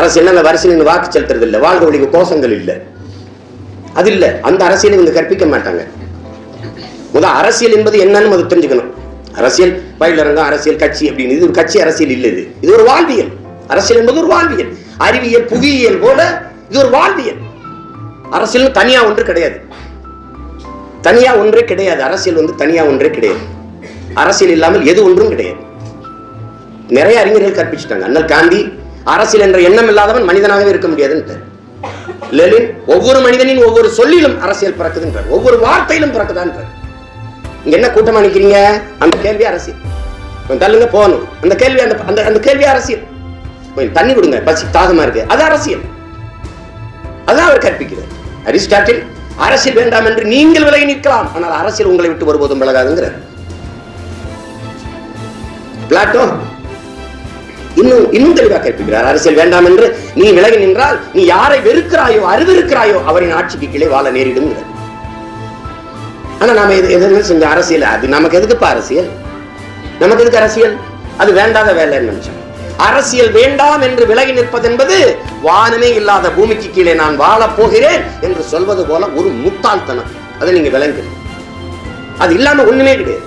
அரசியல் வரிசையில் வாக்கு செலுத்துறது இல்லை, வாழ்க ஒழிக கோஷங்கள் இல்லை, அது இல்லை. அந்த அரசியலை இவங்க கற்பிக்க மாட்டாங்க. முதல் அரசியல் என்பது என்னன்னு அது தெரிஞ்சுக்கணும். அரசியல் பயிலரங்கம், அரசியல் கட்சி அப்படின்னு, இது ஒரு கட்சி அரசியல் இல்லை, இது ஒரு வாழ்வியல். அரசியல் என்பது ஒரு வாழ்வியல், அறிவியல் புவியியல் போல இது ஒரு வாழ்வியல். அரசியல் தனியா ஒன்று கிடையாது, தனியா ஒன்றே கிடையாது. அரசியல் தனியா ஒன்றே கிடையாது. அரசியல் இல்லாமல் எது ஒன்றும் கிடையாது. நிறைய அறிஞர்கள் கற்பிச்சுட்டாங்க. அண்ணல் காந்தி அரசியல் என்ற எண்ணம் இல்லாதவன் மனிதனாகவே இருக்க முடியாதுன்னு. லெனின் ஒவ்வொரு மனிதனின் ஒவ்வொரு சொல்லிலும் அரசியல் பிறக்குதுன்றார், ஒவ்வொரு வார்த்தையிலும் பிறக்குதான்றார். இங்க என்ன கூட்டமா நிக்கிறீங்க? அந்த கேள்வி அரசியல். தள்ளுங்க போகணும், அந்த கேள்வி அந்த கேள்வி அரசியல். தண்ணி கொடுங்க, பசி தாகமா இருக்கு, அது அரசியல். அதான் அவர் கற்பிக்கிறார். அரிஸ்டாட்டில் அரசியல் வேண்டாம் என்று நீங்கள் விலகி நிற்கலாம், ஆனால் அரசியல் உங்களை விட்டு ஒருபோதும் விலகாதுங்கிறார். பிளாட்டோ இன்னும் தெளிவாக கற்பிக்கிறார். அரசியல் வேண்டாம் என்று நீ விலகி நின்றால் நீ யாரை வெறுக்கிறாயோ அறிவிருக்கிறாயோ அவரின் ஆட்சிக்கு கீழே வாழ நேரிடும். ஆனா நாம எதுவுமே செஞ்ச அரசியல், அது நமக்கு எதுக்குப்பா அரசியல்? நமக்கு எதுக்கு அரசியல்? அது வேண்டாத வேலைன்னு நினைச்சோம். அரசியல் வேண்டாம் என்று விலகி நிற்பது என்பது வானமே இல்லாத பூமிக்கு கீழே நான் வாழ போகிறேன் என்று சொல்வது போல ஒரு முட்டாள்தனம். அதை நீங்க விளங்குங்க. அது இல்லாம ஒண்ணுமே கிடையாது.